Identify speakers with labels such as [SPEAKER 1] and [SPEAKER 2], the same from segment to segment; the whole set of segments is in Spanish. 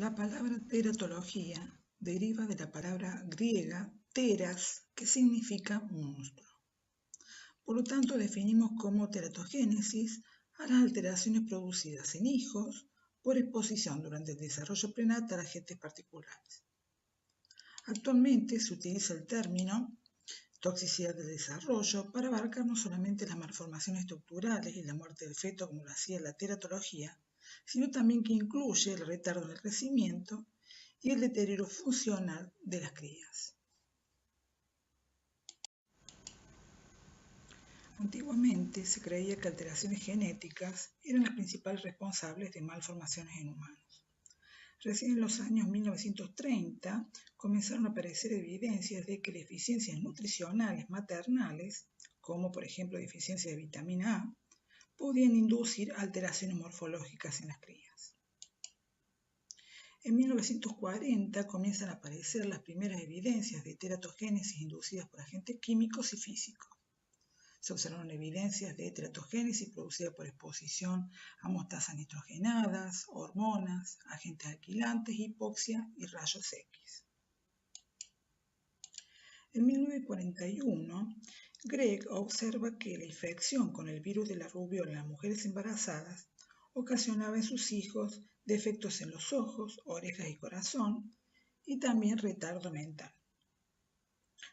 [SPEAKER 1] La palabra teratología deriva de la palabra griega teras, que significa monstruo. Por lo tanto, definimos como teratogénesis a las alteraciones producidas en hijos por exposición durante el desarrollo prenatal a agentes particulares. Actualmente se utiliza el término toxicidad del desarrollo para abarcar no solamente las malformaciones estructurales y la muerte del feto como lo hacía la teratología, sino también que incluye el retardo en el crecimiento y el deterioro funcional de las crías. Antiguamente se creía que alteraciones genéticas eran las principales responsables de malformaciones en humanos. Recién en los años 1930 comenzaron a aparecer evidencias de que deficiencias nutricionales maternales, como por ejemplo deficiencia de vitamina A, podían inducir alteraciones morfológicas en las crías. En 1940 comienzan a aparecer las primeras evidencias de teratogénesis inducidas por agentes químicos y físicos. Se observaron evidencias de teratogénesis producida por exposición a mostasas nitrogenadas, hormonas, agentes alquilantes, hipoxia y rayos X. En 1941, Gregg observa que la infección con el virus de la rubiola en las mujeres embarazadas ocasionaba en sus hijos defectos en los ojos, orejas y corazón, y también retardo mental.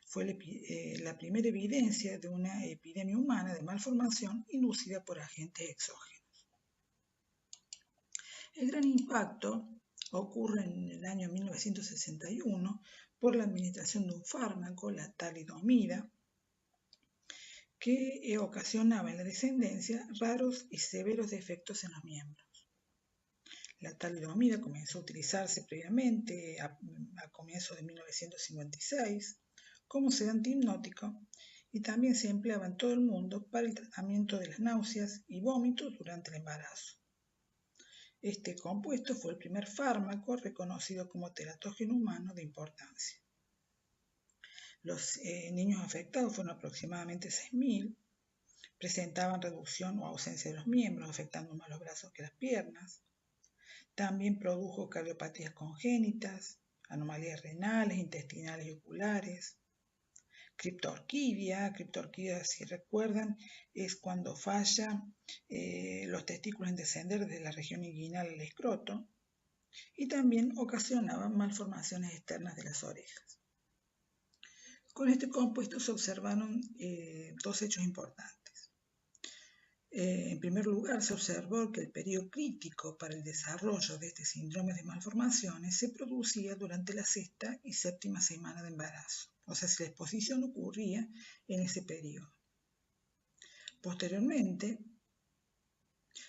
[SPEAKER 1] Fue la primera evidencia de una epidemia humana de malformación inducida por agentes exógenos. El gran impacto ocurre en el año 1961 por la administración de un fármaco, la talidomida, que ocasionaba en la descendencia raros y severos defectos en los miembros. La talidomida comenzó a utilizarse previamente a comienzos de 1956 como sedante hipnótico y también se empleaba en todo el mundo para el tratamiento de las náuseas y vómitos durante el embarazo. Este compuesto fue el primer fármaco reconocido como teratógeno humano de importancia. Los niños afectados fueron aproximadamente 6.000, presentaban reducción o ausencia de los miembros, afectando más los brazos que las piernas. También produjo cardiopatías congénitas, anomalías renales, intestinales y oculares. Criptorquidia, si recuerdan, es cuando falla los testículos en descender desde la región inguinal al escroto, y también ocasionaba malformaciones externas de las orejas. Con este compuesto se observaron dos hechos importantes. En primer lugar, se observó que el periodo crítico para el desarrollo de este síndrome de malformaciones se producía durante la sexta y séptima semana de embarazo, o sea, si la exposición ocurría en ese periodo. Posteriormente,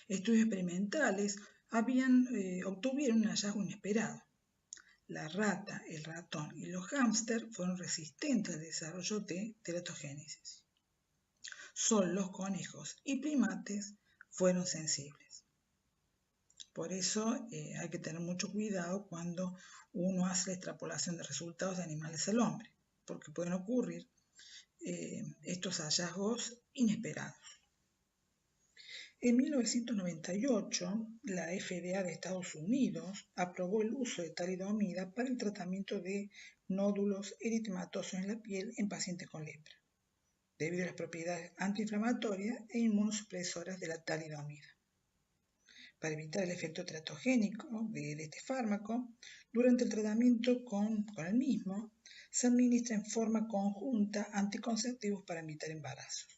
[SPEAKER 1] estudios experimentales obtuvieron un hallazgo inesperado. La rata, el ratón y los hámster fueron resistentes al desarrollo de teratogénesis. Solo los conejos y primates fueron sensibles. Por eso hay que tener mucho cuidado cuando uno hace la extrapolación de resultados de animales al hombre, porque pueden ocurrir estos hallazgos inesperados. En 1998, la FDA de Estados Unidos aprobó el uso de talidomida para el tratamiento de nódulos eritematosos en la piel en pacientes con lepra, debido a las propiedades antiinflamatorias e inmunosupresoras de la talidomida. Para evitar el efecto teratogénico de este fármaco, durante el tratamiento con el mismo, se administra en forma conjunta anticonceptivos para evitar embarazos.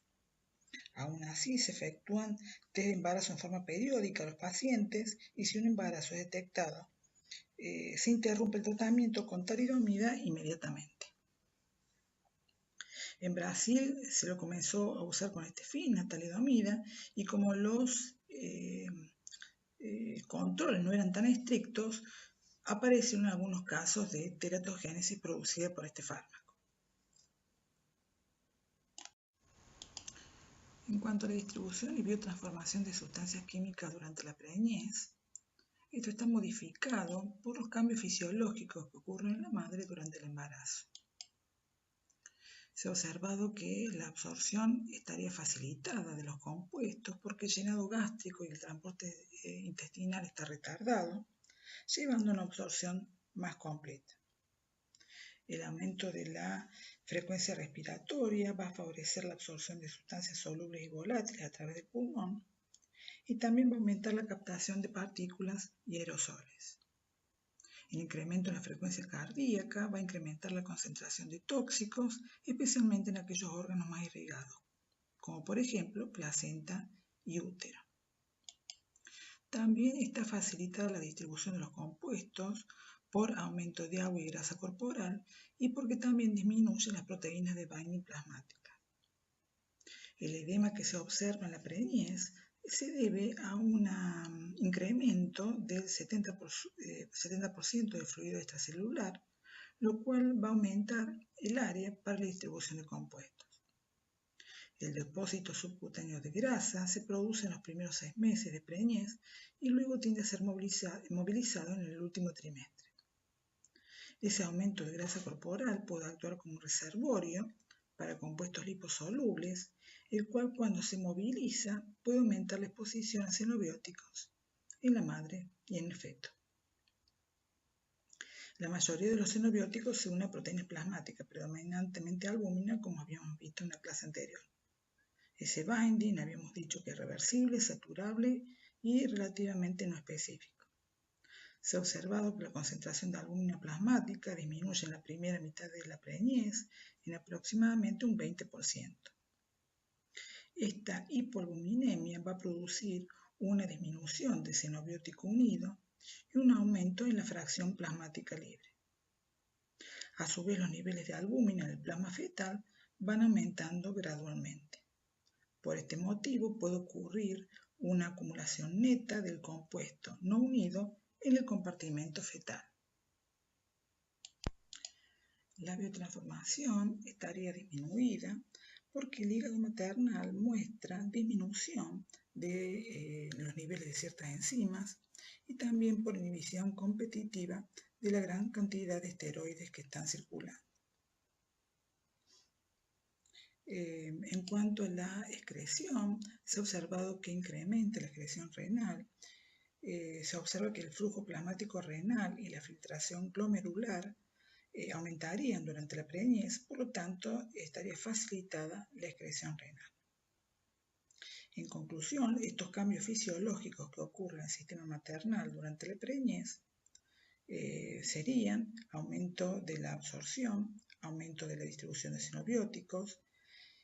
[SPEAKER 1] Aún así, se efectúan test de embarazo en forma periódica a los pacientes y si un embarazo es detectado, se interrumpe el tratamiento con talidomida inmediatamente. En Brasil se lo comenzó a usar con este fin, la talidomida, y como los controles no eran tan estrictos, aparecieron algunos casos de teratogénesis producida por este fármaco. En cuanto a la distribución y biotransformación de sustancias químicas durante la preñez, esto está modificado por los cambios fisiológicos que ocurren en la madre durante el embarazo. Se ha observado que la absorción estaría facilitada de los compuestos porque el llenado gástrico y el transporte intestinal está retardado, llevando a una absorción más completa. El aumento de la frecuencia respiratoria va a favorecer la absorción de sustancias solubles y volátiles a través del pulmón y también va a aumentar la captación de partículas y aerosoles. El incremento en la frecuencia cardíaca va a incrementar la concentración de tóxicos, especialmente en aquellos órganos más irrigados, como por ejemplo placenta y útero. También está facilitada la distribución de los compuestos por aumento de agua y grasa corporal y porque también disminuyen las proteínas de binding plasmática. El edema que se observa en la preñez se debe a un incremento del 70% del fluido extracelular, lo cual va a aumentar el área para la distribución de compuestos. El depósito subcutáneo de grasa se produce en los primeros 6 meses de preñez y luego tiende a ser movilizado en el último trimestre. Ese aumento de grasa corporal puede actuar como un reservorio para compuestos liposolubles, el cual cuando se moviliza puede aumentar la exposición a xenobióticos en la madre y en el feto. La mayoría de los xenobióticos se unen a proteínas plasmáticas, predominantemente albúmina, como habíamos visto en la clase anterior. Ese binding habíamos dicho que es reversible, saturable y relativamente no específico. Se ha observado que la concentración de albúmina plasmática disminuye en la primera mitad de la preñez en aproximadamente un 20%. Esta hipoalbuminemia va a producir una disminución de xenobiótico unido y un aumento en la fracción plasmática libre. A su vez, los niveles de albúmina en el plasma fetal van aumentando gradualmente. Por este motivo puede ocurrir una acumulación neta del compuesto no unido en el compartimento fetal. La biotransformación estaría disminuida porque el hígado maternal muestra disminución de los niveles de ciertas enzimas y también por inhibición competitiva de la gran cantidad de esteroides que están circulando. En cuanto a la excreción, se ha observado que incrementa la excreción renal. Se observa que el flujo plasmático renal y la filtración glomerular aumentarían durante la preñez, por lo tanto, estaría facilitada la excreción renal. En conclusión, estos cambios fisiológicos que ocurren en el sistema maternal durante la preñez serían aumento de la absorción, aumento de la distribución de xenobióticos,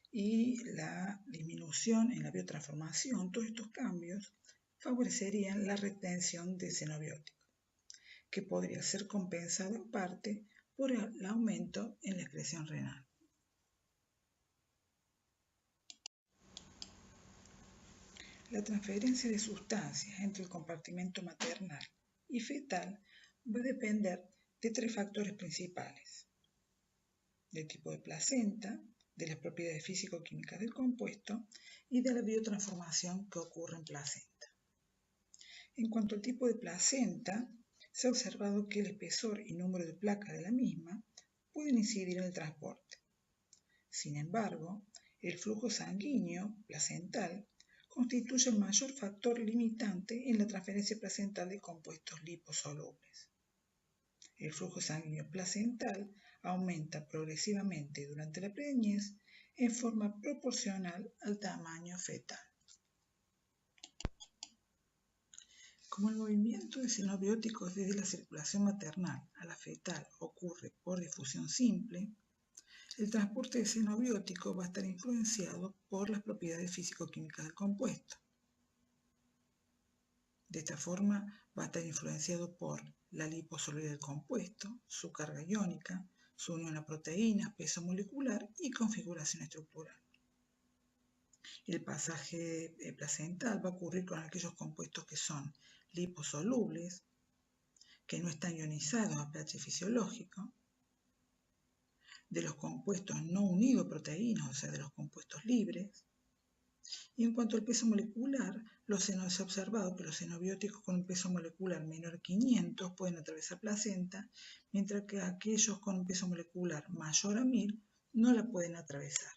[SPEAKER 1] y la disminución en la biotransformación. Todos estos cambios favorecerían la retención de xenobióticos, que podría ser compensado en parte por el aumento en la excreción renal. La transferencia de sustancias entre el compartimento maternal y fetal va a depender de 3 factores principales: del tipo de placenta, de las propiedades físico-químicas del compuesto y de la biotransformación que ocurre en placenta. En cuanto al tipo de placenta, se ha observado que el espesor y número de placas de la misma pueden incidir en el transporte. Sin embargo, el flujo sanguíneo placental constituye el mayor factor limitante en la transferencia placental de compuestos liposolubles. El flujo sanguíneo placental aumenta progresivamente durante la preñez en forma proporcional al tamaño fetal. Como el movimiento de xenobióticos desde la circulación maternal a la fetal ocurre por difusión simple, el transporte de xenobióticos va a estar influenciado por las propiedades físico-químicas del compuesto. De esta forma va a estar influenciado por la liposolubilidad del compuesto, su carga iónica, su unión a proteínas, peso molecular y configuración estructural. El pasaje placental va a ocurrir con aquellos compuestos que son liposolubles, que no están ionizados a pH fisiológico, de los compuestos no unidos a proteínas, o sea, de los compuestos libres. Y en cuanto al peso molecular, se ha observado que los xenobióticos con un peso molecular menor a 500 pueden atravesar placenta, mientras que aquellos con un peso molecular mayor a 1000 no la pueden atravesar.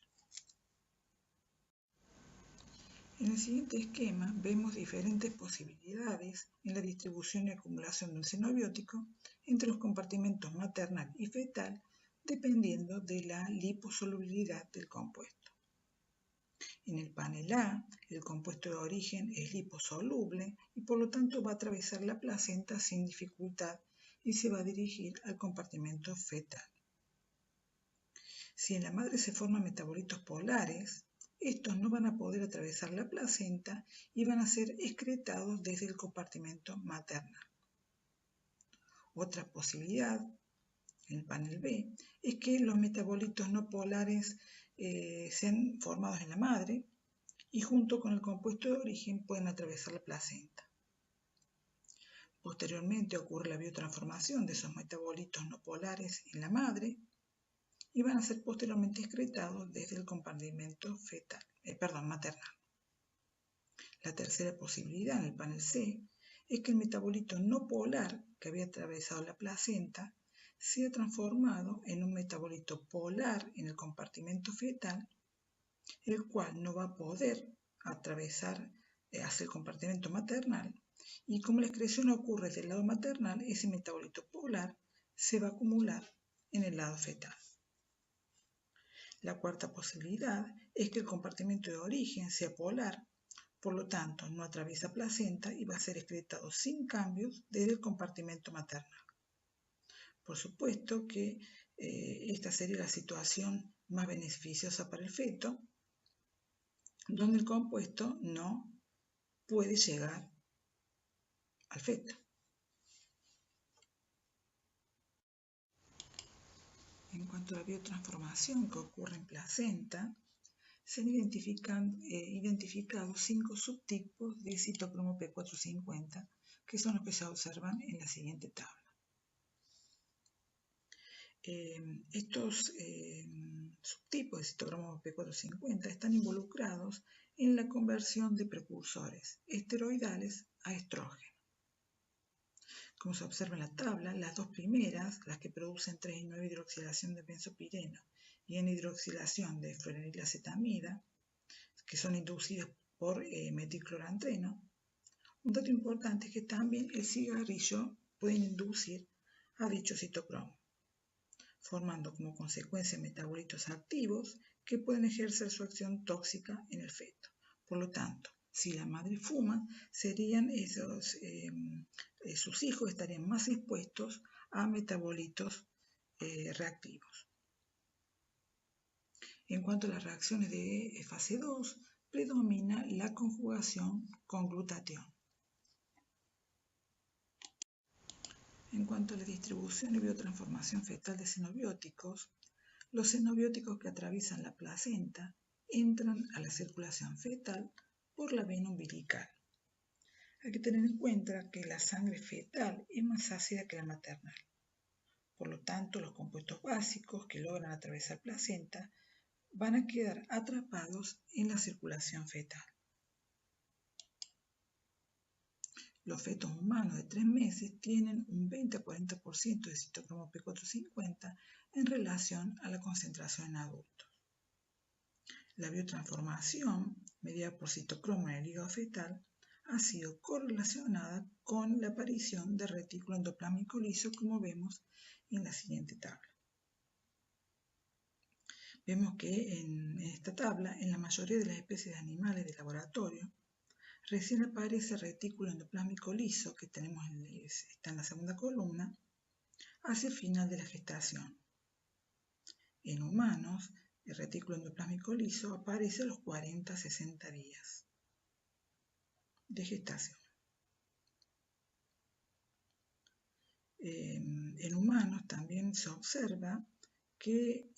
[SPEAKER 1] En el siguiente esquema vemos diferentes posibilidades en la distribución y acumulación de un xenobiótico entre los compartimentos maternal y fetal dependiendo de la liposolubilidad del compuesto. En el panel A, el compuesto de origen es liposoluble y por lo tanto va a atravesar la placenta sin dificultad y se va a dirigir al compartimento fetal. Si en la madre se forman metabolitos polares, estos no van a poder atravesar la placenta y van a ser excretados desde el compartimento maternal. Otra posibilidad, en el panel B, es que los metabolitos no polares sean formados en la madre y junto con el compuesto de origen pueden atravesar la placenta. Posteriormente ocurre la biotransformación de esos metabolitos no polares en la madre y van a ser posteriormente excretados desde el compartimento maternal. La tercera posibilidad en el panel C es que el metabolito no polar que había atravesado la placenta sea transformado en un metabolito polar en el compartimento fetal, el cual no va a poder atravesar hacia el compartimento maternal y como la excreción ocurre del lado maternal, ese metabolito polar se va a acumular en el lado fetal. La cuarta posibilidad es que el compartimento de origen sea polar, por lo tanto no atraviesa placenta y va a ser excretado sin cambios desde el compartimento maternal. Por supuesto que esta sería la situación más beneficiosa para el feto, donde el compuesto no puede llegar al feto. En cuanto a la biotransformación que ocurre en placenta, se han identificado 5 subtipos de citocromo P450, que son los que se observan en la siguiente tabla. Estos subtipos de citocromo P450 están involucrados en la conversión de precursores esteroidales a estrógeno. Como se observa en la tabla, las dos primeras, las que producen 3,9-hidroxilación de benzopireno y N-hidroxilación de fluorenilacetamida, que son inducidas por metilclorantreno. Un dato importante es que también el cigarrillo puede inducir a dicho citocromo, formando como consecuencia metabolitos activos que pueden ejercer su acción tóxica en el feto. Por lo tanto, si la madre fuma, sus hijos estarían más expuestos a metabolitos reactivos. En cuanto a las reacciones de fase 2, predomina la conjugación con glutatión. En cuanto a la distribución y biotransformación fetal de xenobióticos, los xenobióticos que atraviesan la placenta entran a la circulación fetal por la vena umbilical. Hay que tener en cuenta que la sangre fetal es más ácida que la maternal. Por lo tanto, los compuestos básicos que logran atravesar placenta van a quedar atrapados en la circulación fetal. Los fetos humanos de 3 meses tienen un 20-40% de citocromo P450 en relación a la concentración en adultos. La biotransformación mediada por citocromo en el hígado fetal ha sido correlacionada con la aparición de retículo endoplásmico liso, como vemos en la siguiente tabla. Vemos que en esta tabla, en la mayoría de las especies de animales de laboratorio, recién aparece el retículo endoplásmico liso, que está en la segunda columna, hacia el final de la gestación. En humanos, el retículo endoplásmico liso aparece a los 40-60 días de gestación. En humanos también se observa que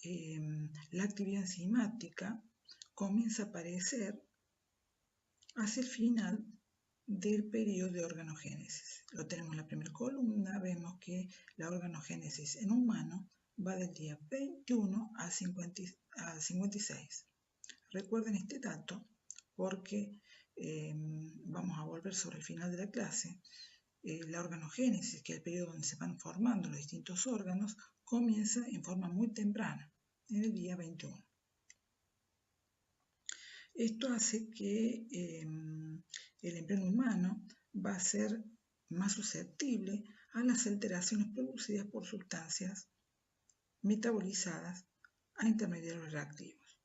[SPEAKER 1] la actividad enzimática comienza a aparecer hacia el final del periodo de organogénesis. Lo tenemos en la primera columna, vemos que la organogénesis en humano va del día 21 al 56. Recuerden este dato porque vamos a volver sobre el final de la clase. La organogénesis, que es el periodo donde se van formando los distintos órganos, comienza en forma muy temprana, en el día 21. Esto hace que el embrión humano va a ser más susceptible a las alteraciones producidas por sustancias metabolizadas a intermediarios reactivos.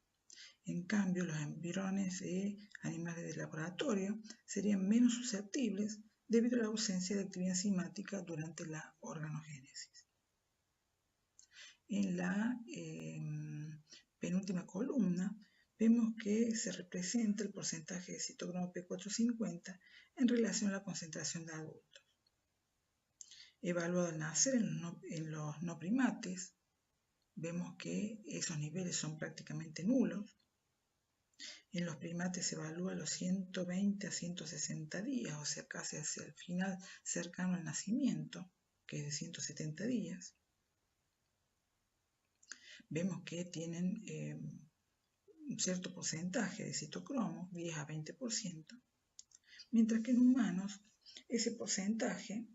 [SPEAKER 1] En cambio, los embriones de animales de laboratorio serían menos susceptibles debido a la ausencia de actividad enzimática durante la organogénesis. En la penúltima columna vemos que se representa el porcentaje de citocromo P450 en relación a la concentración de adultos. Evaluado al nacer en los no primates, vemos que esos niveles son prácticamente nulos. En los primates se evalúa los 120 a 160 días, o sea, casi hacia el final cercano al nacimiento, que es de 170 días. Vemos que tienen un cierto porcentaje de citocromo, 10 a 20%, mientras que en humanos ese porcentaje,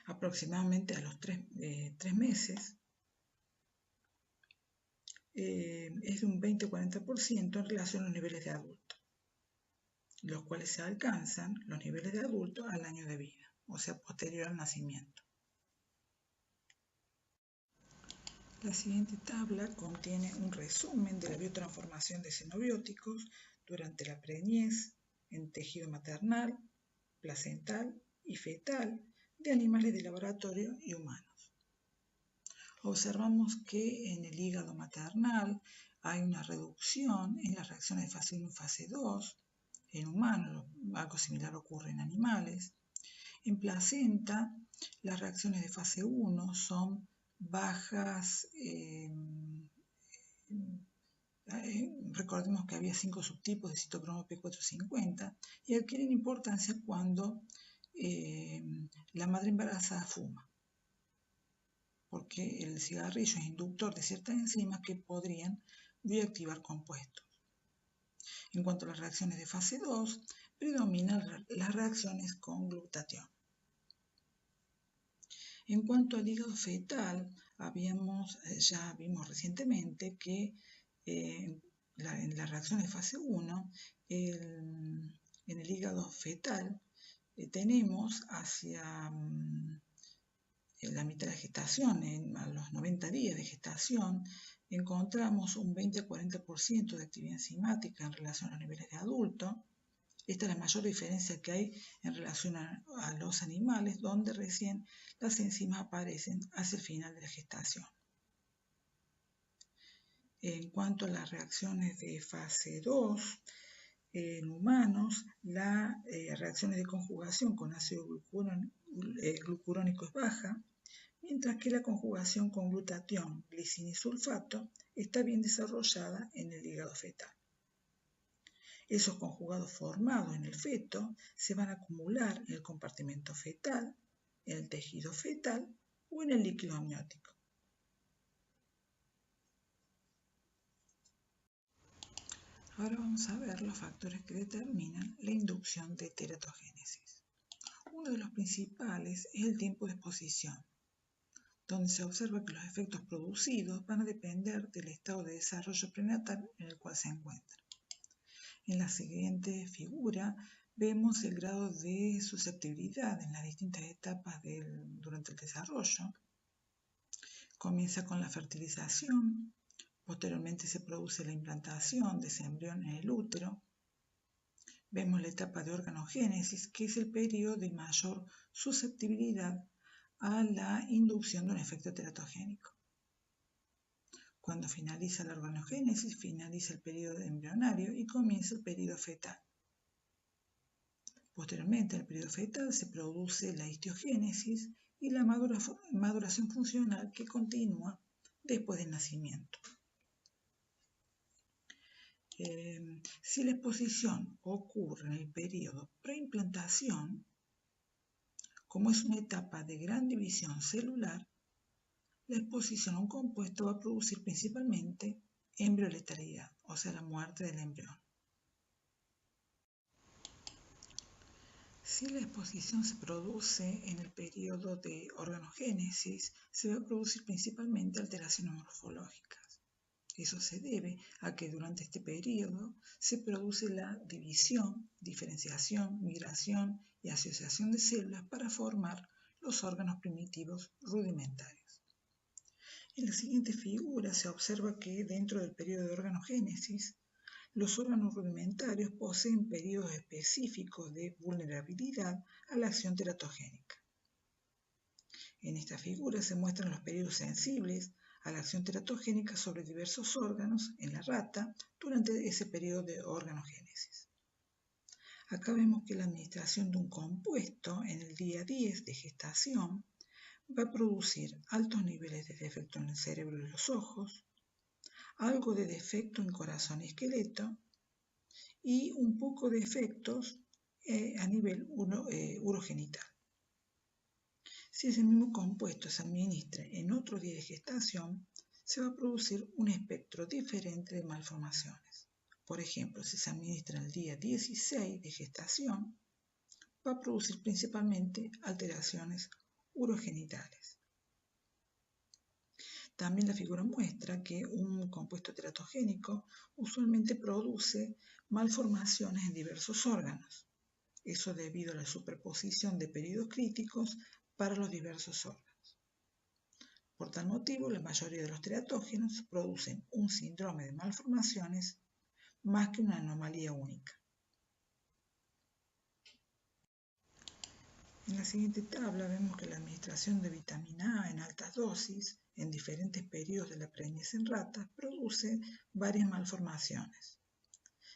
[SPEAKER 1] aproximadamente a los 3 meses, es de un 20-40% en relación a los niveles de adulto, los cuales se alcanzan los niveles de adulto al año de vida, o sea, posterior al nacimiento. La siguiente tabla contiene un resumen de la biotransformación de xenobióticos durante la preñez en tejido maternal, placental y fetal de animales de laboratorio y humanos. Observamos que en el hígado maternal hay una reducción en las reacciones de fase 1 y fase 2. En humanos, algo similar ocurre en animales. En placenta, las reacciones de fase 1 son bajas. Recordemos que había 5 subtipos de citocromo P450 y adquieren importancia cuando la madre embarazada fuma, porque el cigarrillo es inductor de ciertas enzimas que podrían bioactivar compuestos. En cuanto a las reacciones de fase 2, predominan las reacciones con glutatión. En cuanto al hígado fetal, ya vimos recientemente que en las reacciones de fase 1, en el hígado fetal, tenemos hacia la mitad de gestación, a los 90 días de gestación, encontramos un 20-40% de actividad enzimática en relación a los niveles de adulto. Esta es la mayor diferencia que hay en relación a los animales, donde recién las enzimas aparecen hacia el final de la gestación. En cuanto a las reacciones de fase 2, en humanos, las reacciones de conjugación con ácido glucurónico es baja, mientras que la conjugación con glutatión, glicina y sulfato está bien desarrollada en el hígado fetal. Esos conjugados formados en el feto se van a acumular en el compartimento fetal, en el tejido fetal o en el líquido amniótico. Ahora vamos a ver los factores que determinan la inducción de teratogénesis. Uno de los principales es el tiempo de exposición, donde se observa que los efectos producidos van a depender del estado de desarrollo prenatal en el cual se encuentra. En la siguiente figura vemos el grado de susceptibilidad en las distintas etapas durante el desarrollo. Comienza con la fertilización, posteriormente se produce la implantación de ese embrión en el útero. Vemos la etapa de organogénesis, que es el periodo de mayor susceptibilidad a la inducción de un efecto teratogénico. Cuando finaliza la organogénesis, finaliza el periodo embrionario y comienza el periodo fetal. Posteriormente, en el periodo fetal se produce la histiogénesis y la maduración funcional que continúa después del nacimiento. Si la exposición ocurre en el periodo preimplantación, como es una etapa de gran división celular, la exposición a un compuesto va a producir principalmente embrioletalidad, o sea, la muerte del embrión. Si la exposición se produce en el periodo de organogénesis, se va a producir principalmente alteraciones morfológicas. Eso se debe a que durante este periodo se produce la división, diferenciación, migración y asociación de células para formar los órganos primitivos rudimentarios. En la siguiente figura se observa que dentro del periodo de organogénesis, los órganos rudimentarios poseen periodos específicos de vulnerabilidad a la acción teratogénica. En esta figura se muestran los periodos sensibles a la acción teratogénica sobre diversos órganos en la rata durante ese periodo de organogénesis. Acá vemos que la administración de un compuesto en el día 10 de gestación va a producir altos niveles de defecto en el cerebro y los ojos, algo de defecto en corazón y esqueleto y un poco de efectos a nivel urogenital. Si ese mismo compuesto se administra en otro día de gestación, se va a producir un espectro diferente de malformaciones. Por ejemplo, si se administra el día 16 de gestación, va a producir principalmente alteraciones urogenitales. También la figura muestra que un compuesto teratogénico usualmente produce malformaciones en diversos órganos. Eso debido a la superposición de periodos críticos para los diversos órganos. Por tal motivo, la mayoría de los teratógenos producen un síndrome de malformaciones más que una anomalía única. En la siguiente tabla vemos que la administración de vitamina A en altas dosis en diferentes periodos de la preñez en ratas produce varias malformaciones,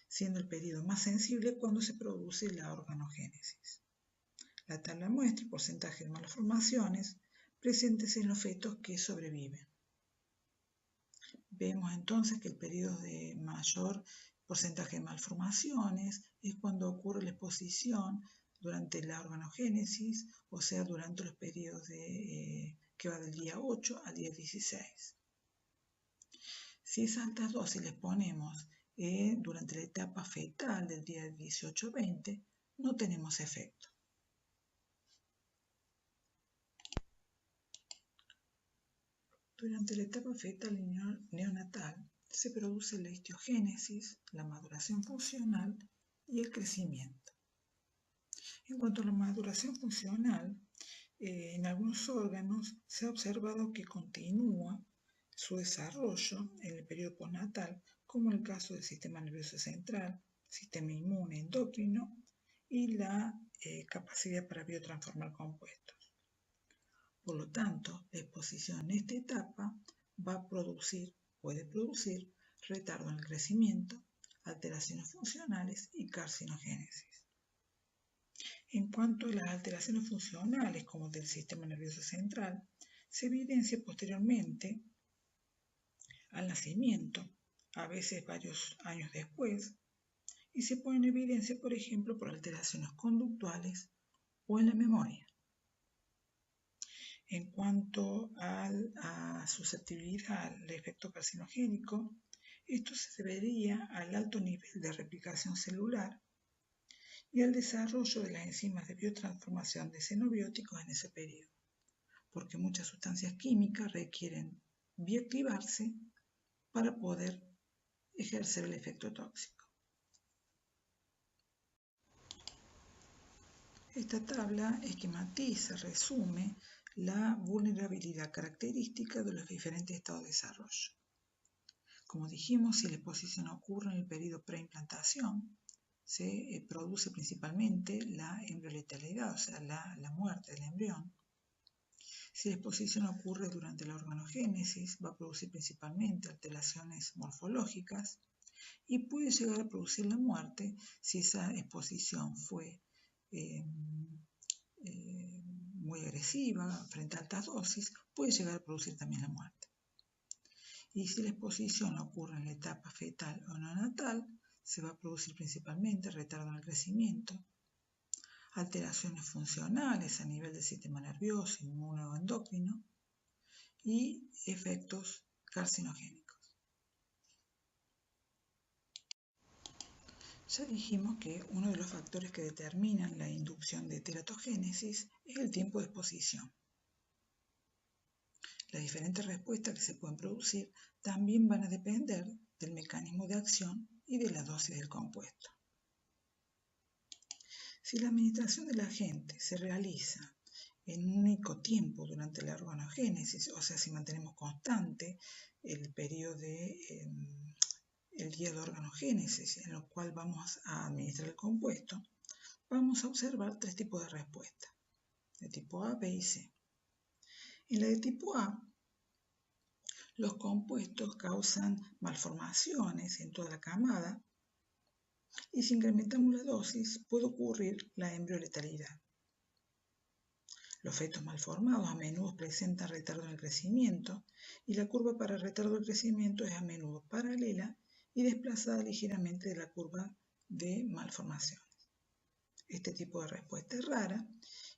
[SPEAKER 1] siendo el periodo más sensible cuando se produce la organogénesis. La tabla muestra el porcentaje de malformaciones presentes en los fetos que sobreviven. Vemos entonces que el periodo de mayor porcentaje de malformaciones es cuando ocurre la exposición durante la organogénesis, o sea, durante los periodos que va del día 8 al día 16. Si esas altas dosis les ponemos durante la etapa fetal del día 18-20, no tenemos efecto. Durante la etapa fetal y neonatal se produce la histiogenesis, la maduración funcional y el crecimiento. En cuanto a la maduración funcional, en algunos órganos se ha observado que continúa su desarrollo en el periodo postnatal, como en el caso del sistema nervioso central, sistema inmune endocrino y la capacidad para biotransformar compuestos. Por lo tanto, la exposición en esta etapa puede producir retardo en el crecimiento, alteraciones funcionales y carcinogénesis. En cuanto a las alteraciones funcionales, como del sistema nervioso central, se evidencia posteriormente al nacimiento, a veces varios años después, y se pone en evidencia, por ejemplo, por alteraciones conductuales o en la memoria. En cuanto a susceptibilidad al efecto carcinogénico, esto se debería al alto nivel de replicación celular y al desarrollo de las enzimas de biotransformación de xenobióticos en ese periodo, porque muchas sustancias químicas requieren bioactivarse para poder ejercer el efecto tóxico. Esta tabla esquematiza, resume la vulnerabilidad característica de los diferentes estados de desarrollo. Como dijimos, si la exposición ocurre en el periodo preimplantación, se produce principalmente la embrioletalidad, o sea, la muerte del embrión. Si la exposición ocurre durante la organogénesis, va a producir principalmente alteraciones morfológicas y puede llegar a producir la muerte si esa exposición fue muy agresiva frente a altas dosis, puede llegar a producir también la muerte. Y si la exposición ocurre en la etapa fetal o neonatal, se va a producir principalmente retardo en el crecimiento, alteraciones funcionales a nivel del sistema nervioso, inmune o endocrino y efectos carcinogénicos. Ya dijimos que uno de los factores que determinan la inducción de teratogénesis es el tiempo de exposición. Las diferentes respuestas que se pueden producir también van a depender del mecanismo de acción y de la dosis del compuesto. Si la administración del agente se realiza en un único tiempo durante la organogénesis, o sea, si mantenemos constante el periodo el día de organogénesis en el cual vamos a administrar el compuesto, vamos a observar tres tipos de respuesta, de tipo A, B y C. En la de tipo A, los compuestos causan malformaciones en toda la camada y si incrementamos la dosis puede ocurrir la embrioletalidad. Los fetos malformados a menudo presentan retardo en el crecimiento y la curva para el retardo del crecimiento es a menudo paralela y desplazada ligeramente de la curva de malformaciones. Este tipo de respuesta es rara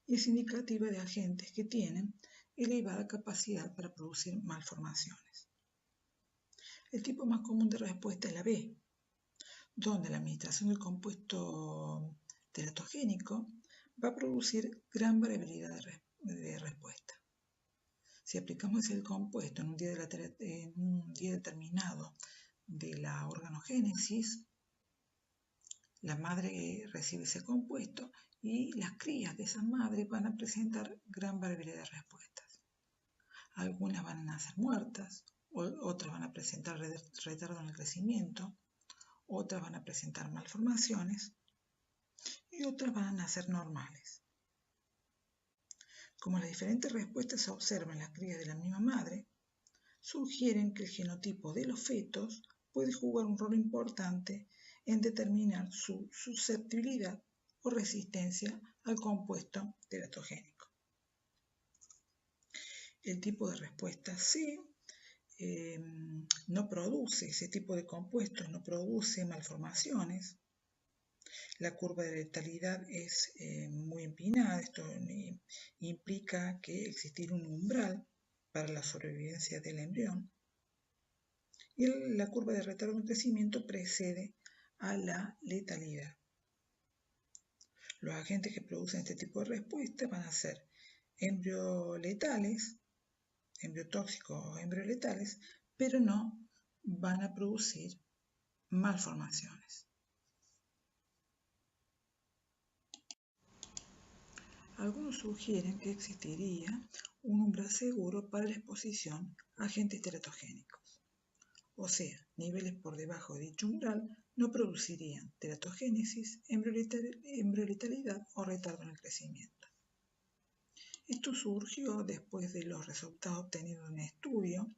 [SPEAKER 1] y es indicativa de agentes que tienen elevada capacidad para producir malformaciones. El tipo más común de respuesta es la B, donde la administración del compuesto teratogénico va a producir gran variabilidad de respuesta. Si aplicamos el compuesto en un día determinado de la organogénesis, la madre recibe ese compuesto y las crías de esa madre van a presentar gran variabilidad de respuestas. Algunas van a nacer muertas, otras van a presentar retardo en el crecimiento, otras van a presentar malformaciones y otras van a nacer normales. Como las diferentes respuestas se observan en las crías de la misma madre, sugieren que el genotipo de los fetos puede jugar un rol importante en determinar su susceptibilidad o resistencia al compuesto teratogénico. El tipo de respuesta C no produce, ese tipo de compuestos no produce malformaciones. La curva de letalidad es muy empinada, esto implica que existir un umbral para la sobrevivencia del embrión. Y la curva de retardo en crecimiento precede a la letalidad. Los agentes que producen este tipo de respuesta van a ser embrioletales, embriotóxicos o embrioletales, pero no van a producir malformaciones. Algunos sugieren que existiría un umbral seguro para la exposición a agentes teratogénicos. O sea, niveles por debajo de dicho umbral no producirían teratogénesis, embrioletalidad o retardo en el crecimiento. Esto surgió después de los resultados obtenidos en un estudio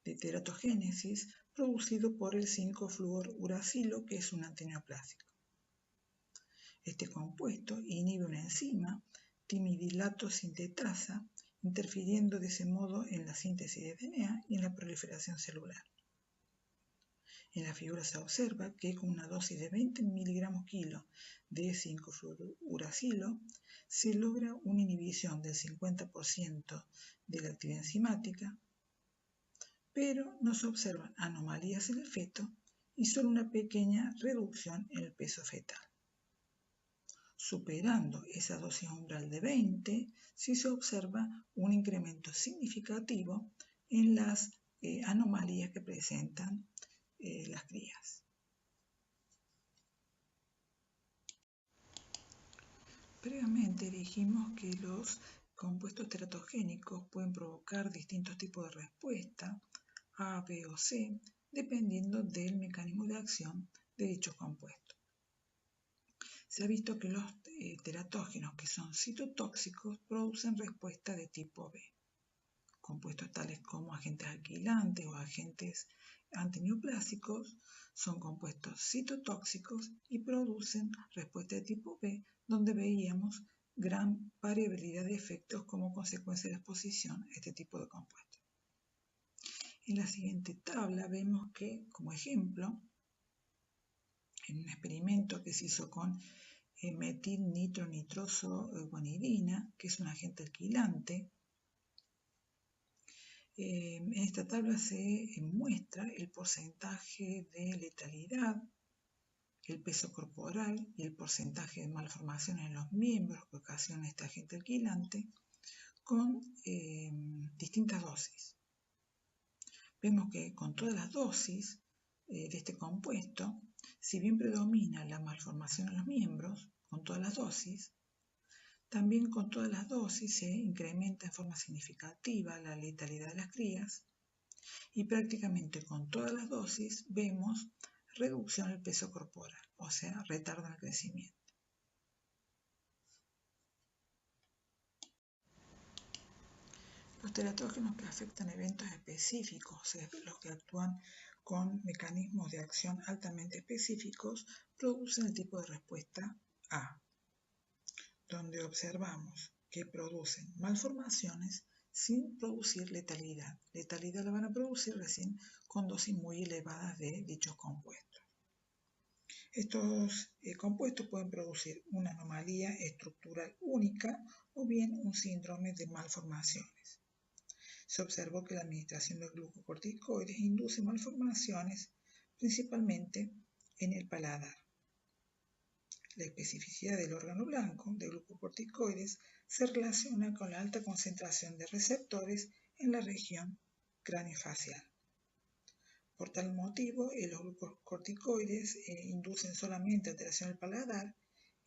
[SPEAKER 1] de teratogénesis producido por el 5-fluoruracilo, que es un antineoplásico. Este compuesto inhibe una enzima, timidilato sintetasa, interfiriendo de ese modo en la síntesis de DNA y en la proliferación celular. En la figura se observa que con una dosis de 20 mg/kg de 5-fluoruracilo se logra una inhibición del 50% de la actividad enzimática, pero no se observan anomalías en el feto y solo una pequeña reducción en el peso fetal. Superando esa dosis umbral de 20, sí se observa un incremento significativo en las anomalías que presentan las crías. Previamente dijimos que los compuestos teratogénicos pueden provocar distintos tipos de respuesta, A, B o C, dependiendo del mecanismo de acción de dichos compuestos. Se ha visto que los teratógenos que son citotóxicos producen respuesta de tipo B. Compuestos tales como agentes alquilantes o agentes antineoplásicos son compuestos citotóxicos y producen respuesta de tipo B, donde veíamos gran variabilidad de efectos como consecuencia de la exposición a este tipo de compuestos. En la siguiente tabla vemos que, como ejemplo, en un experimento que se hizo con metilnitronitroso-guanidina, que es un agente alquilante, en esta tabla se muestra el porcentaje de letalidad, el peso corporal y el porcentaje de malformaciones en los miembros que ocasiona este agente alquilante con distintas dosis. Vemos que con todas las dosis de este compuesto, si bien predomina la malformación en los miembros, con todas las dosis, también con todas las dosis se incrementa en forma significativa la letalidad de las crías y prácticamente con todas las dosis vemos reducción del peso corporal, o sea, retardo en el crecimiento. Los teratógenos que afectan eventos específicos, o sea, los que actúan con mecanismos de acción altamente específicos, producen el tipo de respuesta A, donde observamos que producen malformaciones sin producir letalidad. Letalidad la van a producir recién con dosis muy elevadas de dichos compuestos. Estos compuestos pueden producir una anomalía estructural única o bien un síndrome de malformaciones. Se observó que la administración de glucocorticoides induce malformaciones principalmente en el paladar. La especificidad del órgano blanco de glucocorticoides se relaciona con la alta concentración de receptores en la región craneofacial. Por tal motivo, los glucocorticoides inducen solamente alteración del paladar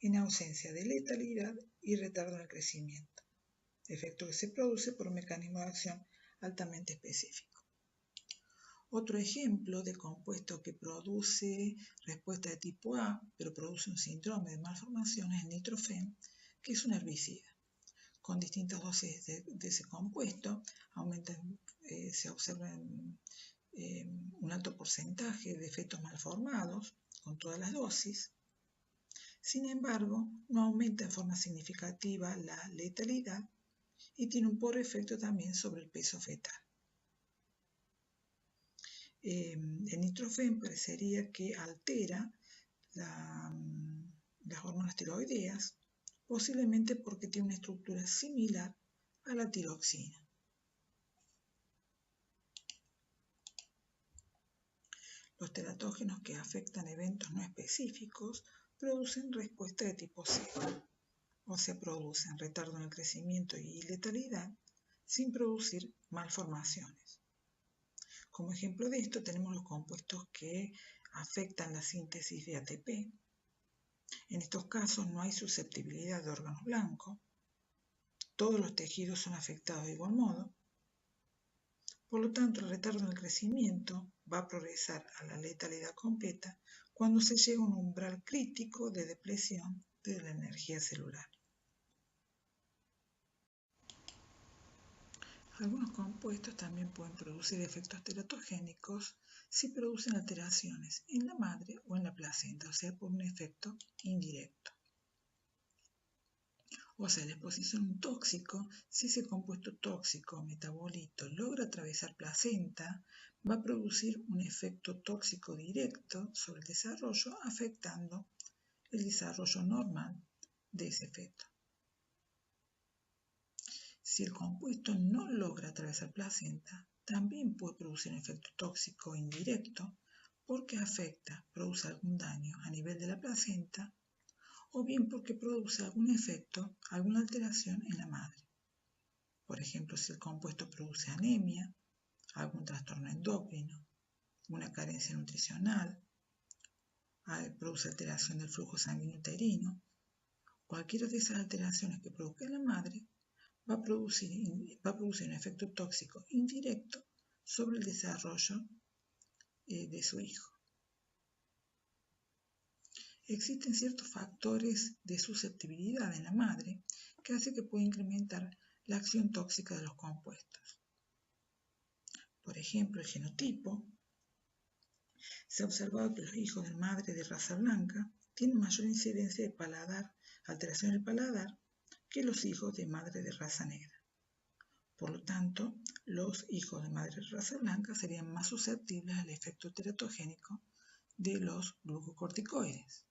[SPEAKER 1] en ausencia de letalidad y retardo en el crecimiento, efecto que se produce por un mecanismo de acción altamente específico. Otro ejemplo de compuesto que produce respuesta de tipo A, pero produce un síndrome de malformación, es el nitrofen, que es un herbicida. Con distintas dosis de ese compuesto se observa un alto porcentaje de fetos malformados con todas las dosis. Sin embargo, no aumenta en forma significativa la letalidad y tiene un pobre efecto también sobre el peso fetal. El nitrofen parecería que altera las hormonas tiroideas, posiblemente porque tiene una estructura similar a la tiroxina. Los teratógenos que afectan eventos no específicos producen respuesta de tipo C, o sea, producen retardo en el crecimiento y letalidad sin producir malformaciones. Como ejemplo de esto tenemos los compuestos que afectan la síntesis de ATP. En estos casos no hay susceptibilidad de órganos blancos, todos los tejidos son afectados de igual modo. Por lo tanto, el retardo en el crecimiento va a progresar a la letalidad completa cuando se llega a un umbral crítico de depleción de la energía celular. Algunos compuestos también pueden producir efectos teratogénicos si producen alteraciones en la madre o en la placenta, o sea, por un efecto indirecto. O sea, la exposición a un tóxico, si ese compuesto tóxico o metabolito logra atravesar placenta, va a producir un efecto tóxico directo sobre el desarrollo, afectando el desarrollo normal de ese feto. Si el compuesto no logra atravesar placenta, también puede producir un efecto tóxico indirecto porque produce algún daño a nivel de la placenta o bien porque produce algún efecto, alguna alteración en la madre. Por ejemplo, si el compuesto produce anemia, algún trastorno endocrino, una carencia nutricional, produce alteración del flujo sanguíneo uterino, cualquiera de esas alteraciones que produzca en la madre va a producir un efecto tóxico indirecto sobre el desarrollo de su hijo. Existen ciertos factores de susceptibilidad en la madre que hacen que pueda incrementar la acción tóxica de los compuestos. Por ejemplo, el genotipo. Se ha observado que los hijos de madre de raza blanca tienen mayor incidencia de alteración del paladar que los hijos de madre de raza negra. Por lo tanto, los hijos de madre de raza blanca serían más susceptibles al efecto teratogénico de los glucocorticoides,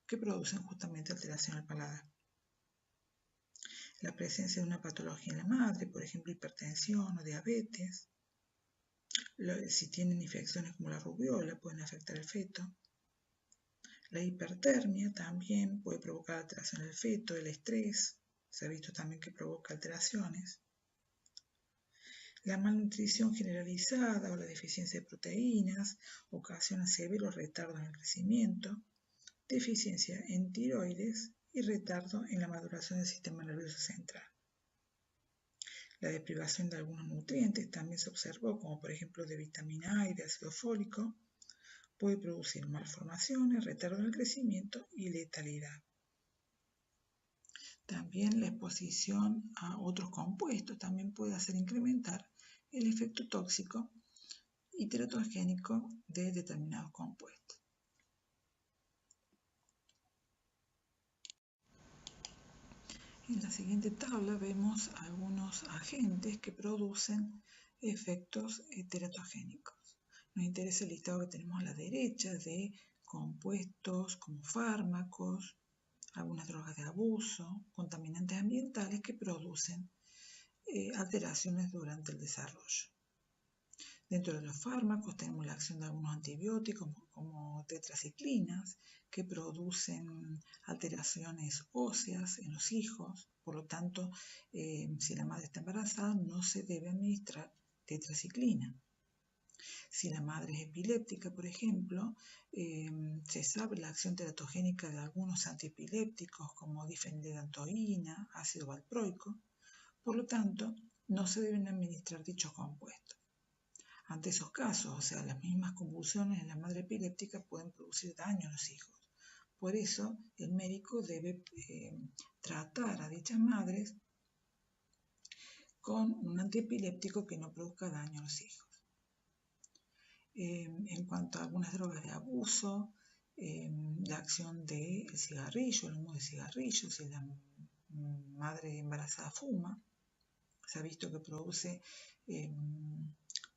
[SPEAKER 1] que producen justamente alteración del paladar. La presencia de una patología en la madre, por ejemplo hipertensión o diabetes, si tienen infecciones como la rubiola, pueden afectar al feto. La hipertermia también puede provocar alteración del feto, el estrés, se ha visto también que provoca alteraciones. La malnutrición generalizada o la deficiencia de proteínas ocasiona severos retardos en el crecimiento, deficiencia en tiroides y retardo en la maduración del sistema nervioso central. La deprivación de algunos nutrientes también se observó, como por ejemplo de vitamina A y de ácido fólico, puede producir malformaciones, retardo en el crecimiento y letalidad. También la exposición a otros compuestos también puede hacer incrementar el efecto tóxico y teratogénico de determinados compuestos. En la siguiente tabla vemos algunos agentes que producen efectos teratogénicos. Nos interesa el listado que tenemos a la derecha de compuestos como fármacos, algunas drogas de abuso, contaminantes ambientales que producen alteraciones durante el desarrollo. Dentro de los fármacos tenemos la acción de algunos antibióticos como tetraciclinas que producen alteraciones óseas en los hijos. Por lo tanto, si la madre está embarazada no se debe administrar tetraciclina. Si la madre es epiléptica, por ejemplo, se sabe la acción teratogénica de algunos antiepilépticos como difenidantoína, ácido valproico. Por lo tanto, no se deben administrar dichos compuestos. Ante esos casos, o sea, las mismas convulsiones en la madre epiléptica pueden producir daño a los hijos. Por eso, el médico debe tratar a dichas madres con un antiepiléptico que no produzca daño a los hijos. En cuanto a algunas drogas de abuso, la acción del cigarrillo, el humo de cigarrillo, si la madre embarazada fuma, se ha visto que produce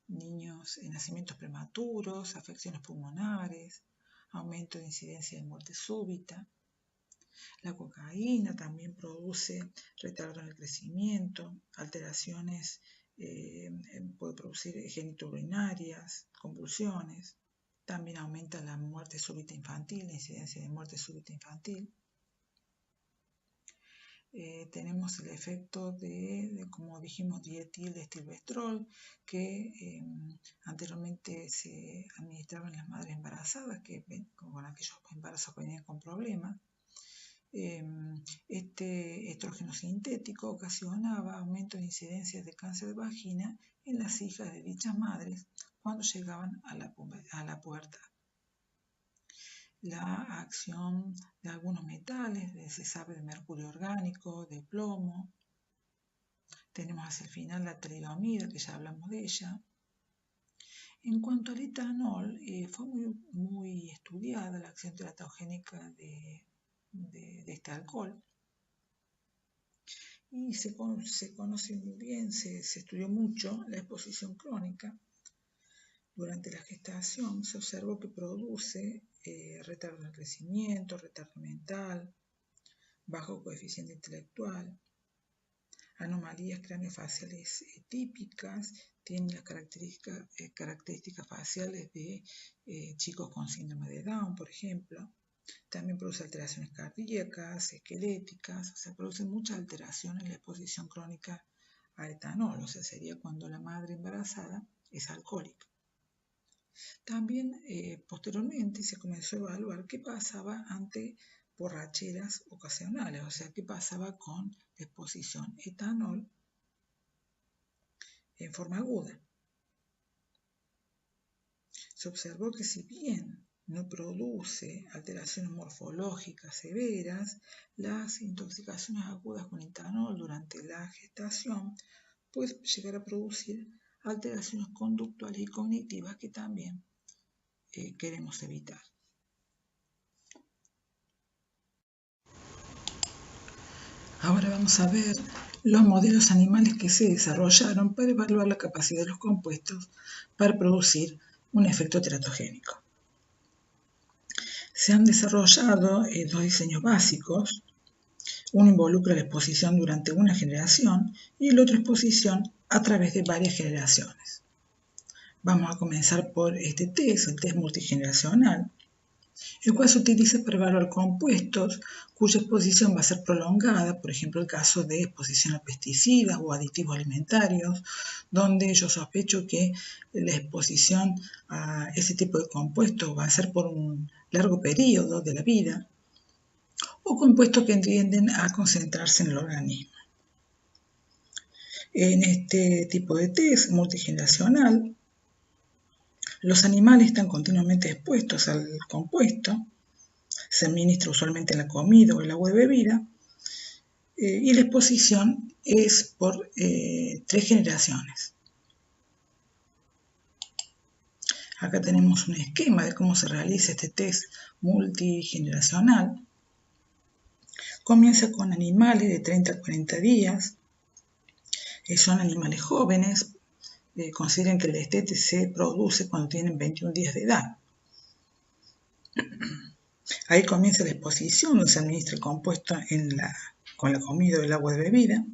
[SPEAKER 1] nacimientos prematuros, afecciones pulmonares, aumento de incidencia de muerte súbita. La cocaína también produce retardo en el crecimiento, alteraciones, puede producir genitourinarias, convulsiones. También aumenta la muerte súbita infantil, la incidencia de muerte súbita infantil. Tenemos el efecto de, como dijimos, dietilestilbestrol, que anteriormente se administraba en las madres embarazadas, que con aquellos embarazos que venían con problemas. Este estrógeno sintético ocasionaba aumento de incidencias de cáncer de vagina en las hijas de dichas madres cuando llegaban a la pubertad. La acción de algunos metales, se sabe de mercurio orgánico, de plomo. Tenemos hacia el final la talidomida, que ya hablamos de ella. En cuanto al etanol, fue muy estudiada la acción teratogénica de este alcohol. Y se conoce muy bien, se estudió mucho la exposición crónica. Durante la gestación se observó que produce retardo en el crecimiento, retardo mental, bajo coeficiente intelectual, anomalías craneofaciales típicas, tiene las características faciales de chicos con síndrome de Down, por ejemplo. También produce alteraciones cardíacas, esqueléticas, o sea, produce muchas alteraciones en la exposición crónica al etanol, o sea, sería cuando la madre embarazada es alcohólica. También posteriormente se comenzó a evaluar qué pasaba ante borracheras ocasionales, o sea, qué pasaba con la exposición etanol en forma aguda. Se observó que si bien no produce alteraciones morfológicas severas, las intoxicaciones agudas con etanol durante la gestación pueden llegar a producir alteraciones conductuales y cognitivas que también queremos evitar. Ahora vamos a ver los modelos animales que se desarrollaron para evaluar la capacidad de los compuestos para producir un efecto teratogénico. Se han desarrollado dos diseños básicos. Uno involucra la exposición durante una generación y el otro exposición a través de varias generaciones. Vamos a comenzar por este test, el test multigeneracional. el cual se utiliza para evaluar compuestos cuya exposición va a ser prolongada, por ejemplo, el caso de exposición a pesticidas o aditivos alimentarios, donde yo sospecho que la exposición a ese tipo de compuestos va a ser por un largo periodo de la vida, o compuestos que tienden a concentrarse en el organismo. En este tipo de test multigeneracional, los animales están continuamente expuestos al compuesto, se administra usualmente en la comida o el agua de bebida, y la exposición es por 3 generaciones. Acá tenemos un esquema de cómo se realiza este test multigeneracional. Comienza con animales de 30 a 40 días, son animales jóvenes, consideren que el destete se produce cuando tienen 21 días de edad. Ahí comienza la exposición, donde se administra el compuesto con la comida o el agua de bebida.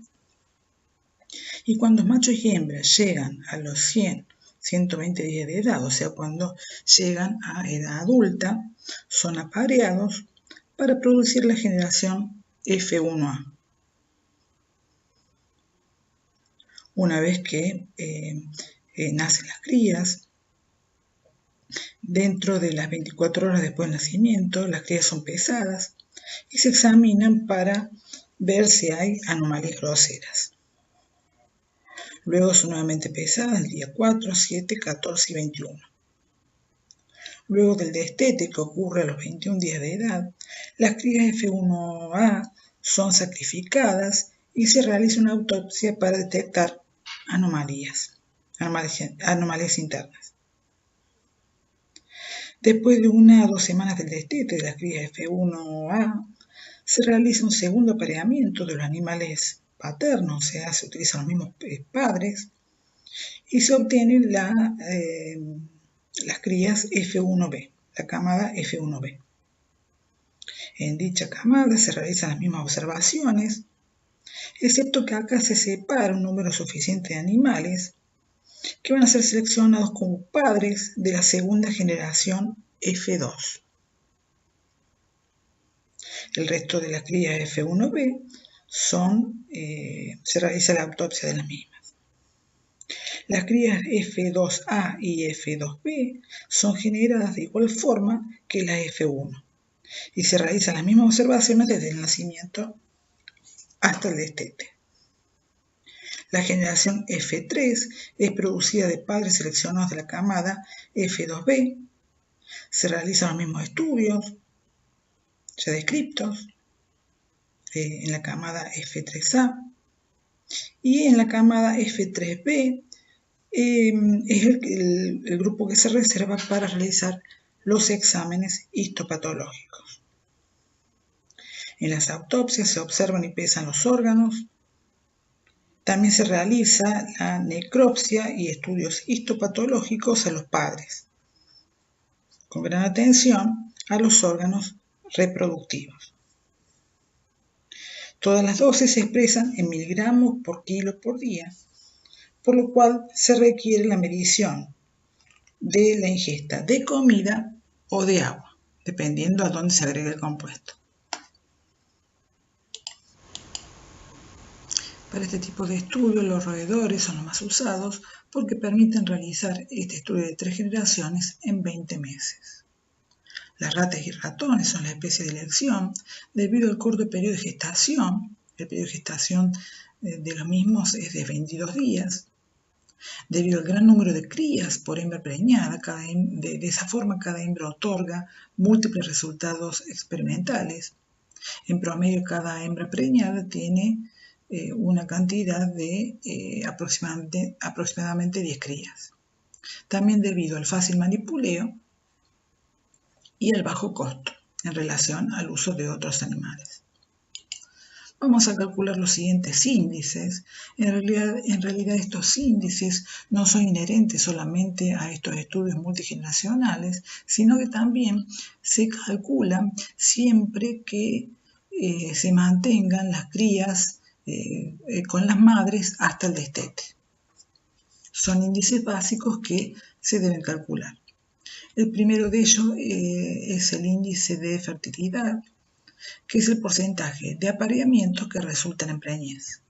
[SPEAKER 1] Y cuando machos y hembras llegan a los 100, 120 días de edad, o sea, cuando llegan a edad adulta, son apareados para producir la generación F1A. Una vez que nacen las crías, dentro de las 24 horas después del nacimiento, las crías son pesadas y se examinan para ver si hay anomalías groseras. Luego son nuevamente pesadas el día 4, 7, 14 y 21. Luego del destete, que ocurre a los 21 días de edad, las crías F1A son sacrificadas y se realiza una autopsia para detectar anomalías internas. Después de 1 a 2 semanas del destete de las crías F1A, se realiza un segundo apareamiento de los animales paternos, o sea, se utilizan los mismos padres, y se obtienen las crías F1B, la camada F1B. En dicha camada se realizan las mismas observaciones, excepto que acá se separa un número suficiente de animales que van a ser seleccionados como padres de la segunda generación F2. El resto de las crías F1B se realiza la autopsia de las mismas. Las crías F2A y F2B son generadas de igual forma que las F1 y se realizan las mismas observaciones desde el nacimiento hasta el destete. La generación F3 es producida de padres seleccionados de la camada F2B. Se realizan los mismos estudios ya descritos en la camada F3A, y en la camada F3B es el grupo que se reserva para realizar los exámenes histopatológicos. En las autopsias se observan y pesan los órganos. También se realiza la necropsia y estudios histopatológicos a los padres, con gran atención a los órganos reproductivos. Todas las dosis se expresan en miligramos por kilo por día, por lo cual se requiere la medición de la ingesta de comida o de agua, dependiendo a dónde se agregue el compuesto. Para este tipo de estudios, los roedores son los más usados porque permiten realizar este estudio de 3 generaciones en 20 meses. Las ratas y ratones son las especies de elección debido al corto periodo de gestación. El periodo de gestación de los mismos es de 22 días. Debido al gran número de crías por hembra preñada, de esa forma cada hembra otorga múltiples resultados experimentales. En promedio, cada hembra preñada tiene una cantidad de aproximadamente 10 crías. También debido al fácil manipuleo y al bajo costo en relación al uso de otros animales. Vamos a calcular los siguientes índices. En realidad estos índices no son inherentes solamente a estos estudios multigeneracionales, sino que también se calculan siempre que se mantengan las crías con las madres hasta el destete. Son índices básicos que se deben calcular. El primero de ellos es el índice de fertilidad, que es el porcentaje de apareamientos que resultan en preñez.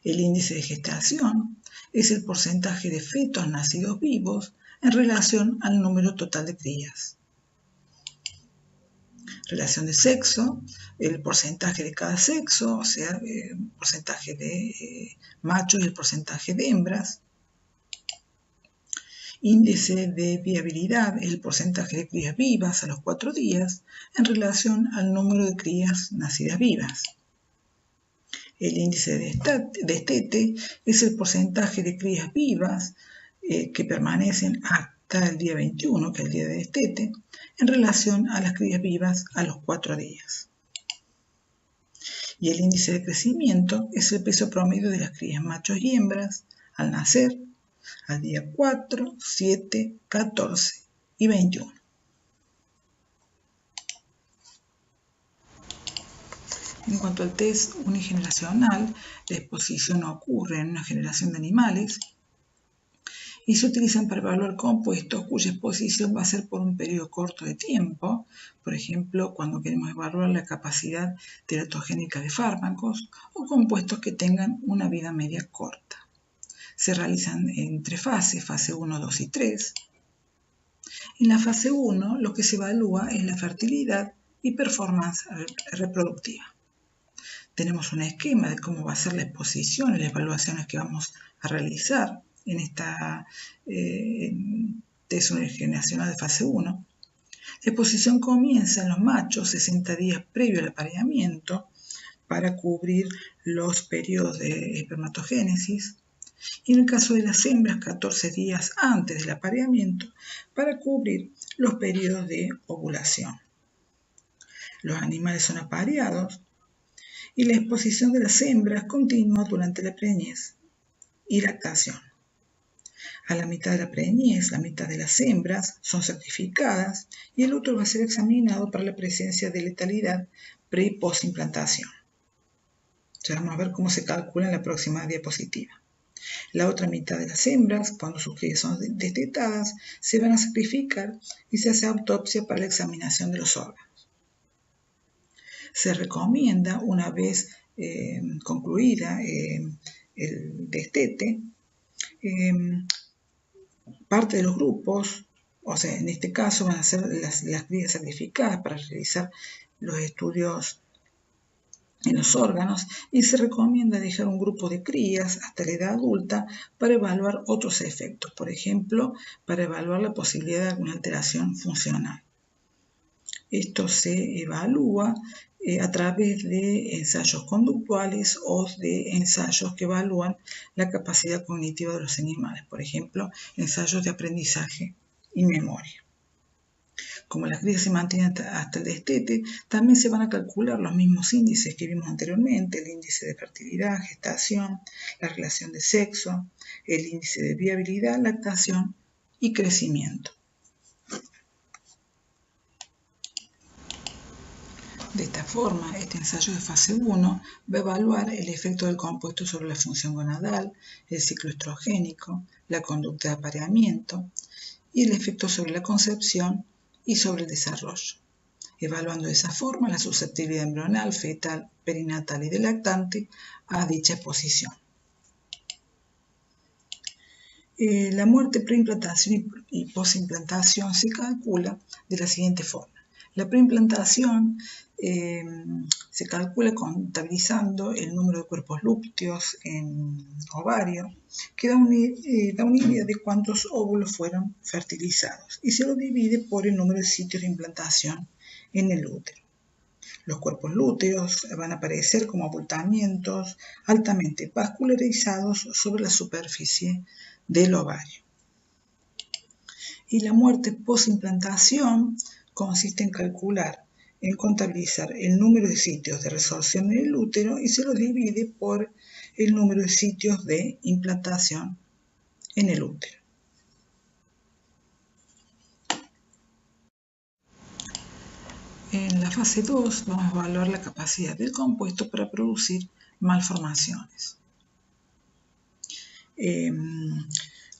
[SPEAKER 1] El índice de gestación es el porcentaje de fetos nacidos vivos en relación al número total de crías. Relación de sexo, el porcentaje de cada sexo, o sea, el porcentaje de machos y el porcentaje de hembras. Índice de viabilidad, el porcentaje de crías vivas a los 4 días en relación al número de crías nacidas vivas. El índice de destete es el porcentaje de crías vivas que permanecen hasta el día 21, que es el día de destete, en relación a las crías vivas a los 4 días. Y el índice de crecimiento es el peso promedio de las crías machos y hembras al nacer, al día 4, 7, 14 y 21. En cuanto al test unigeneracional, la exposición ocurre en una generación de animales y se utilizan para evaluar compuestos cuya exposición va a ser por un periodo corto de tiempo, por ejemplo, cuando queremos evaluar la capacidad teratogénica de fármacos, o compuestos que tengan una vida media corta. Se realizan en 3 fases, fase 1, 2 y 3. En la fase 1 lo que se evalúa es la fertilidad y performance reproductiva. Tenemos un esquema de cómo va a ser la exposición y las evaluaciones que vamos a realizar en esta test unigeneracional de fase 1. La exposición comienza en los machos 60 días previo al apareamiento para cubrir los periodos de espermatogénesis y en el caso de las hembras 14 días antes del apareamiento para cubrir los periodos de ovulación. Los animales son apareados y la exposición de las hembras continúa durante la preñez y lactación. A la mitad de la preñez, la mitad de las hembras son sacrificadas y el útero va a ser examinado para la presencia de letalidad pre y postimplantación. Ya vamos a ver cómo se calcula en la próxima diapositiva. La otra mitad de las hembras, cuando sus crías son destetadas, se van a sacrificar y se hace autopsia para la examinación de los órganos. Se recomienda, una vez concluida el destete, parte de los grupos, o sea, en este caso van a ser las crías sacrificadas para realizar los estudios en los órganos, y se recomienda dejar un grupo de crías hasta la edad adulta para evaluar otros efectos, por ejemplo, para evaluar la posibilidad de alguna alteración funcional. Esto se evalúa a través de ensayos conductuales o de ensayos que evalúan la capacidad cognitiva de los animales, por ejemplo, ensayos de aprendizaje y memoria. Como las crías se mantienen hasta el destete, también se van a calcular los mismos índices que vimos anteriormente, el índice de fertilidad, gestación, la relación de sexo, el índice de viabilidad, lactación y crecimiento. De esta forma, este ensayo de fase 1 va a evaluar el efecto del compuesto sobre la función gonadal, el ciclo estrogénico, la conducta de apareamiento y el efecto sobre la concepción y sobre el desarrollo, evaluando de esa forma la susceptibilidad embrional, fetal, perinatal y del lactante a dicha exposición. La muerte preimplantación y posimplantación se calcula de la siguiente forma. La preimplantación se calcula contabilizando el número de cuerpos lúteos en ovario, que da una idea de cuántos óvulos fueron fertilizados y se lo divide por el número de sitios de implantación en el útero. Los cuerpos lúteos van a aparecer como abultamientos altamente vascularizados sobre la superficie del ovario. Y la muerte posimplantación consiste en contabilizar el número de sitios de resorción en el útero y se lo divide por el número de sitios de implantación en el útero. En la fase 2 vamos a evaluar la capacidad del compuesto para producir malformaciones.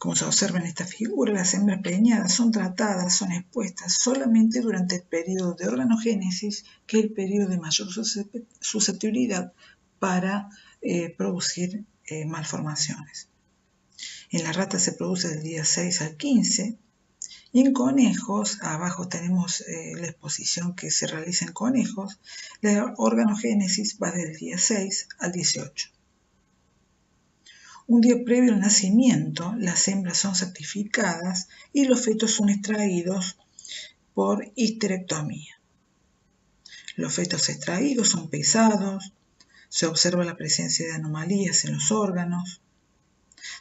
[SPEAKER 1] Como se observa en esta figura, las hembras preñadas son tratadas, son expuestas solamente durante el periodo de organogénesis, que es el periodo de mayor susceptibilidad para producir malformaciones. En la rata se produce del día 6 al 15 y en conejos, abajo tenemos la exposición que se realiza en conejos, la organogénesis va del día 6 al 18. Un día previo al nacimiento, las hembras son certificadas y los fetos son extraídos por histerectomía. Los fetos extraídos son pesados, se observa la presencia de anomalías en los órganos,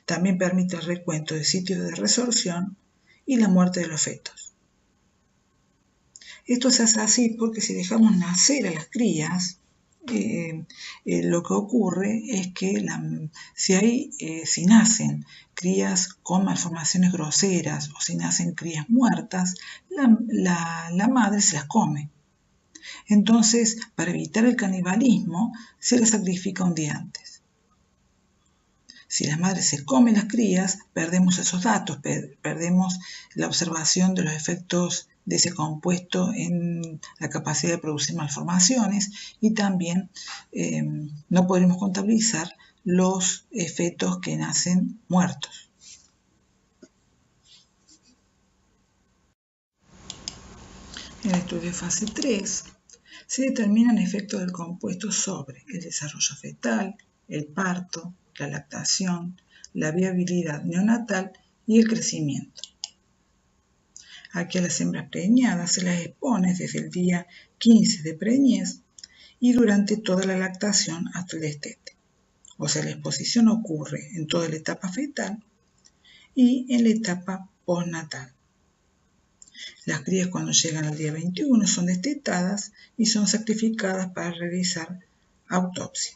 [SPEAKER 1] también permite el recuento de sitios de resorción y la muerte de los fetos. Esto se hace así porque si dejamos nacer a las crías, lo que ocurre es que si nacen crías con malformaciones groseras o si nacen crías muertas, la madre se las come. Entonces, para evitar el canibalismo, se las sacrifica un día antes. Si la madre se come las crías, perdemos esos datos, perdemos la observación de los efectos de ese compuesto en la capacidad de producir malformaciones y también no podremos contabilizar los fetos que nacen muertos. En el estudio de fase 3 se determinan efectos del compuesto sobre el desarrollo fetal, el parto, la lactación, la viabilidad neonatal y el crecimiento. Aquí a las hembras preñadas se las expone desde el día 15 de preñez y durante toda la lactación hasta el destete. O sea, la exposición ocurre en toda la etapa fetal y en la etapa postnatal. Las crías cuando llegan al día 21 son destetadas y son sacrificadas para realizar autopsia.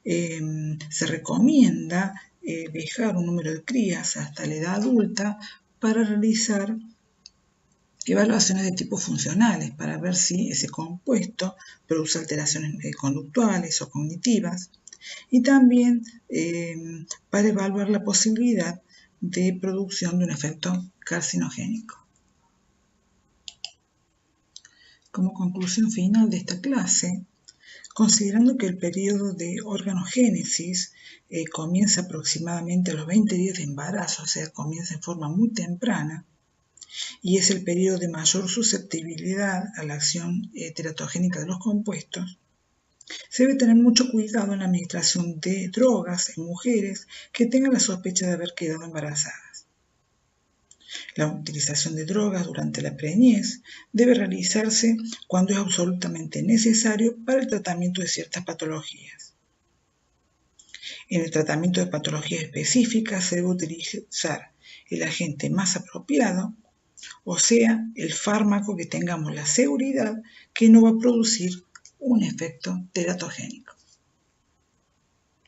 [SPEAKER 1] Se recomienda dejar un número de crías hasta la edad adulta para realizar evaluaciones de tipo funcionales para ver si ese compuesto produce alteraciones conductuales o cognitivas y también para evaluar la posibilidad de producción de un efecto carcinogénico. Como conclusión final de esta clase, considerando que el periodo de organogénesis comienza aproximadamente a los 20 días de embarazo, o sea, comienza en forma muy temprana, y es el periodo de mayor susceptibilidad a la acción teratogénica de los compuestos, se debe tener mucho cuidado en la administración de drogas en mujeres que tengan la sospecha de haber quedado embarazadas. La utilización de drogas durante la preñez debe realizarse cuando es absolutamente necesario para el tratamiento de ciertas patologías. En el tratamiento de patologías específicas se debe utilizar el agente más apropiado, o sea, el fármaco que tengamos la seguridad que no va a producir un efecto teratogénico.